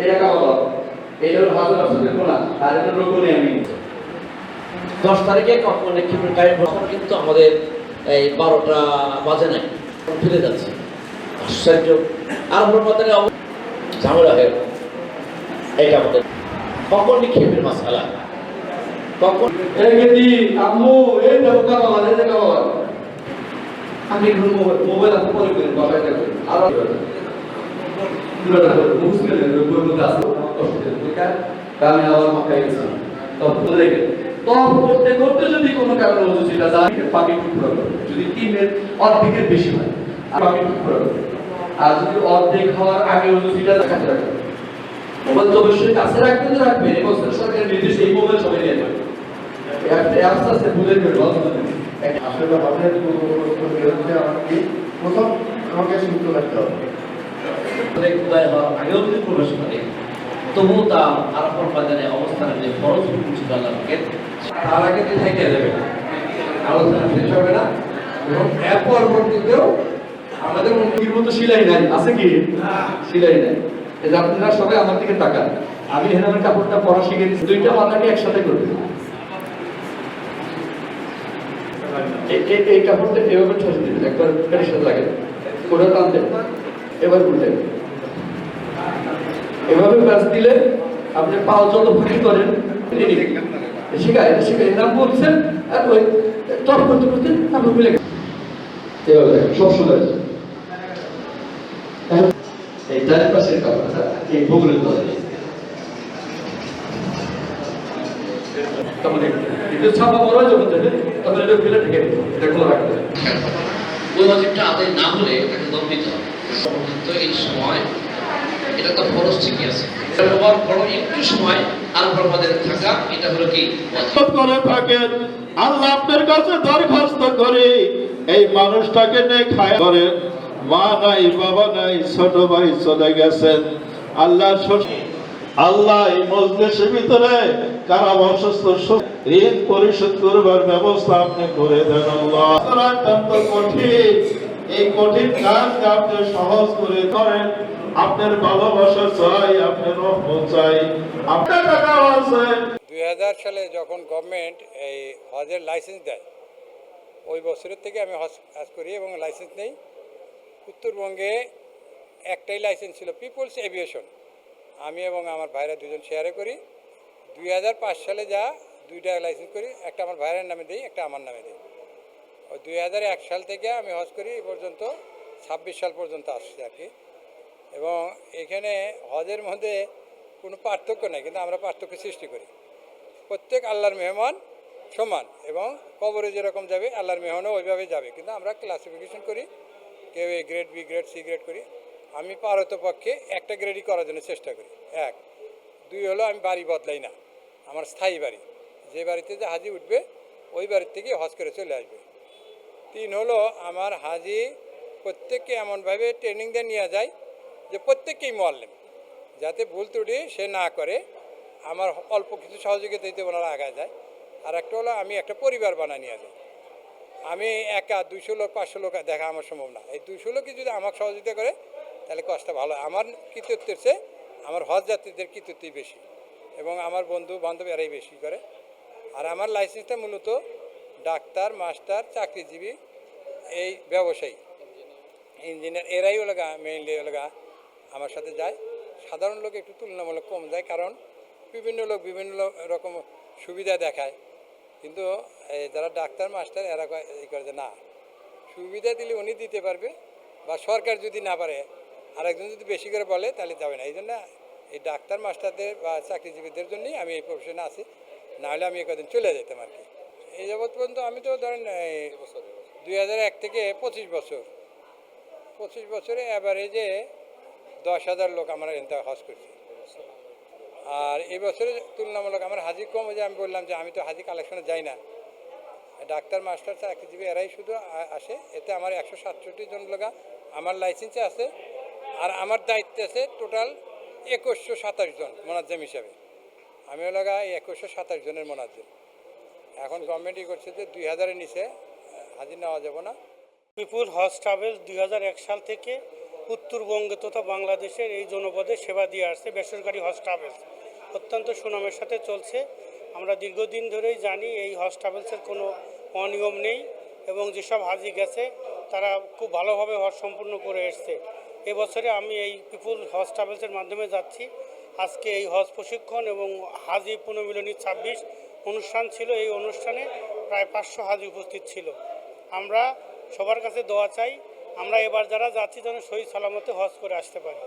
এটা কাবা, এটা হলো হাজার আসলের কোনা, আর এটা রোগনে আমি 10 তারিখে কখন নিক্ষেপের টাইম তখন কিন্তু আমাদের এই 12টা বাজে নাই, ফিরে যাচ্ছে। আশ্চর্য। আর আমাদের ঝামেলা হয়ে এইটা আমাদের কখন নিক্ষেপের মাসালা, কখন এই গেদি আম্মু এই দেখো কাবা, এই দেখো কাবা। আমি মোবাইল আপনি পরে করেন, বাবাই দেখো আর মুসলিম রোগের আছে আমি আবার মাথায় গেছি তখন রেখে তখন করতে করতে যদি কোনো কারণে ওজুটা যায় পাখি টুকরো যদি 3-এর অর্ধেকের বেশি হয় আর পাখি টুকরো, আর যদি অর্ধেক হওয়ার আগে ওজুটা কাছে রাখবে। মোবাইল তো অবশ্যই কাছে রাখতে তো রাখবে, এবং সরকারের নির্দেশ এই মোবাইল সবাই নিয়ে যাবে। অ্যাপস আছে বুঝে নেবে আসলে আমাদের হচ্ছে আমাকে প্রথম আমাকে সুস্থ রাখতে হবে। উদয় হওয়ার আগেও যদি প্রবেশ করে তবুও তা আরাফার বাজারে অবস্থানের যে ফরজ হুকুম ছিল আল্লাহকে তার আগে থেকে যাবে, আলোচনা শেষ হবে না। এবং এর পরবর্তীতেও আমাদের মুরগির মতো সিলাই নাই, আছে কি সিলাই নাই। এই যে আপনারা সবাই আমার দিকে তাকান, আমি এখানে আমার কাপড়টা পরা শিখে দিচ্ছি, দুইটা মাথাকে একসাথে করবে। এই কাপড়টা এভাবে ঠেলে দিবেন, একবার পেটের সাথে লাগে ওটা টানতে, এবার উল্টে এভাবে ব্যাস দিলে আপনি পাও যত ফাঁকি করেন শিখায় শিখায় নাম বলছেন, আর ওই টপ করতে করতে আপনি ভুলে গেছেন। এভাবে সবসময় এই ডান পাশের কাপড়টা এই বগলের তলায় ছাপা বড় যখন যাবে তখন এটা ফেলে ঢেকে দিতে, এটা খোলা রাখতে হবে। ওই ওয়াজিবটা আদায় না হলে তাকে দম দিতে হবে। তো এই সময় এটা তো ফরজ ঠিকই আছে, হওয়ার পর একটু সময় আরাফার বাজারে থাকা এটা হলো কি ওয়াজিব করে থাকেন। আল্লাহ আপনার কাছে দরখাস্ত করে এই মানুষটাকে নিয়ে খায় করে, মা নাই বাবা নাই, ছোট ভাই চলে গেছেন, আল্লাহ এই মজলিসের ভিতরে কারা অসুস্থ ঋণ পরিশোধ করবার ব্যবস্থা আপনি করে দেন আল্লাহ। অত্যন্ত কঠিন, এই কঠিন কাজ আপনি সহজ করে করেন। আপনার ভালোবাসা চাই, আপনার রহমত চাই, আপনার টাকা আছে। 2000 সালে যখন গভর্নমেন্ট এই হজের লাইসেন্স দেয়, ওই বছরের থেকে আমি হজ করি এবং লাইসেন্স নেই। উত্তরবঙ্গে একটাই লাইসেন্স ছিল, পিপলস এভিয়েশন। আমি এবং আমার ভাইরা দুজন শেয়ারে করি। 2005 সালে যা দুইটা লাইসেন্স করি, একটা আমার ভাইয়ের নামে দিই, একটা আমার নামে দিই। ওই 2001 সাল থেকে আমি হজ করি, এ পর্যন্ত 26 সাল পর্যন্ত আসছি আর কি। এবং এখানে হজের মধ্যে কোনো পার্থক্য নেই, কিন্তু আমরা পার্থক্য সৃষ্টি করি। প্রত্যেক আল্লাহর মেহমান সমান, এবং কবরে যেরকম যাবে আল্লাহর মেহমানও ওইভাবে যাবে, কিন্তু আমরা ক্লাসিফিকেশন করি। কেউ A grade, B grade, C grade করি। আমি পারতপক্ষে একটা গ্রেডই করার জন্য চেষ্টা করি। 1, 2 হলো আমি বাড়ি বদলাই না, আমার স্থায়ী বাড়ি, যে বাড়িতে যে হাজি উঠবে ওই বাড়ির থেকে হজ করে চলে আসবে। 3 হলো আমার হাজি প্রত্যেককে এমনভাবে ট্রেনিং দিয়ে নিয়ে যায় যে প্রত্যেককেই মোয়াল্লেম, যাতে ভুল ত্রুটি সে না করে। আমার অল্প কিছু সহযোগিতা দিতে ওনারা আগায় যায়। আর একটা হলো আমি একটা পরিবার বানায় নিয়ে যাই। আমি একা 200 লোক 500 লোক দেখা আমার সম্ভব না। এই 200 লোকই যদি আমাকে সহযোগিতা করে তাহলে কাজটা ভালো। আমার কৃতিত্বের চেয়ে আমার হজ যাত্রীদের কৃতিত্বই বেশি, এবং আমার বন্ধু বান্ধব এরাই বেশি করে। আর আমার লাইসেন্সটা মূলত ডাক্তার, মাস্টার, চাকরিজীবী, এই ব্যবসায়ী, ইঞ্জিনিয়ার, এরাই ওলাগা মেইনলি ওলাগা আমার সাথে যায়। সাধারণ লোক একটু তুলনামূলক কম যায়, কারণ বিভিন্ন লোক বিভিন্ন রকম সুবিধা দেখায়। কিন্তু যারা ডাক্তার, মাস্টার, এরা এই করে যে না, সুবিধা দিলে উনি দিতে পারবে, বা সরকার যদি না পারে আরেকজন যদি বেশি করে বলে তাহলে যাবে না। এই জন্য এই ডাক্তার, মাস্টারদের বা চাকরিজীবীদের জন্যই আমি এই প্রফেশনে আছি, নাহলে আমি একদিন চলে যেতাম আর কি। এই যাবৎ পর্যন্ত আমি তো ধরেন 2001 থেকে 25 বছর, 25 বছরে অ্যাভারেজে 10,000 লোক আমরা এনতে হজ করছি। আর এই বছরে তুলনামূলক আমার হাজি কম, যে আমি বললাম যে আমি তো হাজি কালেকশনে যাই না, ডাক্তার, মাস্টার, চাকরিজীবী এরাই শুধু আসে। এতে আমার 167 জন লোক আমার লাইসেন্সে আছে, আর আমার দায়িত্বে আছে টোটাল 2127 জন মোনাজ্জেম হিসাবে। আমি লাগা 2127 জনের মোনাজ্জেম। এখন গভর্নমেন্টই করছে যে 2000-এর নিচে হাজির নেওয়া যাব না। পিপুল হজ ট্রাভেলস 2001 সাল থেকে উত্তরবঙ্গ তথা বাংলাদেশের এই জনপদে সেবা দিয়ে আসছে বেসরকারি হজ ট্রাভেলস। অত্যন্ত সুনামের সাথে চলছে। আমরা দীর্ঘদিন ধরেই জানি এই হজ ট্রাভেলসের কোনো অনিয়ম নেই এবং যেসব হাজি গেছে তারা খুব ভালোভাবে হজ সম্পূর্ণ করে এসছে। এবছরে আমি এই পিপুল হজ ট্রাভেলসের মাধ্যমে যাচ্ছি। আজকে এই হজ প্রশিক্ষণ এবং হাজি পুনর্মিলনী 26 অনুষ্ঠান ছিল। এই অনুষ্ঠানে প্রায় 500 হাজি উপস্থিত ছিল। আমরা সবার কাছে দোয়া চাই আমরা এবার যারা যাচ্ছি যেন সহি সালামতে হজ করে আসতে পারি।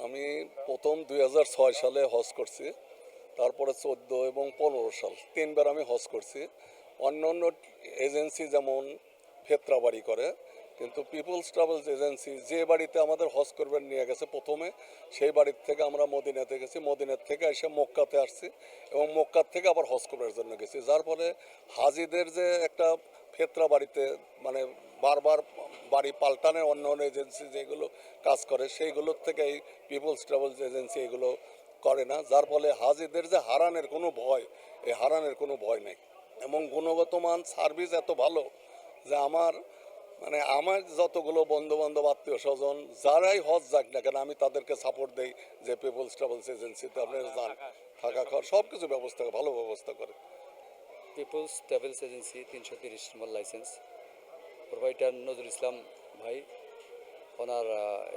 আমি প্রথম 2006 সালে হজ করছি, তারপরে 14 এবং 15 সাল 3 বার আমি হজ করছি। অন্যান্য এজেন্সি যেমন ফেতরা বাড়ি করে, কিন্তু পিপলস ট্রাভেলস এজেন্সি যে বাড়িতে আমাদের হজ করবেন নিয়ে গেছে প্রথমে, সেই বাড়ির থেকে আমরা মদিনাতে গেছি, মদিনার থেকে এসে মক্কাতে আসছি এবং মক্কার থেকে আবার হজ করার জন্য গেছি। যার ফলে হাজিদের যে একটা ফেতরা বাড়িতে মানে বারবার বাড়ি পাল্টানের অন্য অন্য এজেন্সি যেগুলো কাজ করে সেইগুলোর থেকে এই পিপলস ট্রাভেলস এজেন্সি এগুলো করে না। যার ফলে হাজিদের যে হারানের কোনো ভয়, এই হারানের কোনো ভয় নেই এবং গুণগত মান সার্ভিস এত ভালো যে আমার যতগুলো বন্ধু বান্ধব আত্মীয় স্বজন যারাই হজ যাক না কেন আমি তাদেরকে সাপোর্ট দেই যে পিপলস ট্রাভেলস এজেন্সিতে আপনারা যান, থাকা খাওয়ার সব কিছু ব্যবস্থা ভালো ব্যবস্থা করে। পিপলস ট্রাভেলস এজেন্সি 330 নম্বর লাইসেন্স প্রোভাইডার নজরুল ইসলাম ভাই, ওনার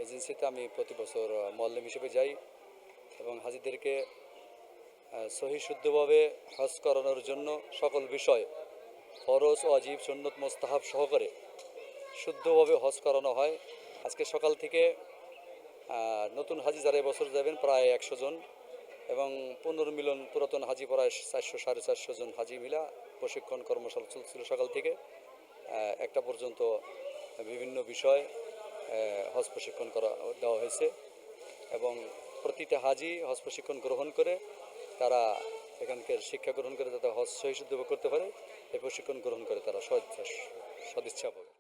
এজেন্সিতে আমি প্রতি বছর মোয়াল্লিম হিসেবে যাই এবং হাজিদেরকে সহি শুদ্ধভাবে হজ করানোর জন্য সকল বিষয় ফরজ ওয়াজিব সুন্নত মোস্তাহাব সহকারে শুদ্ধভাবে হজ করানো হয়। আজকে সকাল থেকে নতুন হাজি যারা এবছর যাবেন প্রায় 100 জন এবং পুনর্মিলন পুরাতন হাজি প্রায় 400-450 জন হাজি মিলা প্রশিক্ষণ কর্মশালা চলছিল সকাল থেকে 1টা পর্যন্ত। বিভিন্ন বিষয় হজ প্রশিক্ষণ দেওয়া হয়েছে এবং প্রতিটা হাজি হজ প্রশিক্ষণ গ্রহণ করে তারা এখানকার শিক্ষা গ্রহণ করে যাতে হজ সহিষ্ণুভাবে করতে পারে এই প্রশিক্ষণ গ্রহণ করে তারা সদিচ্ছা পাবে।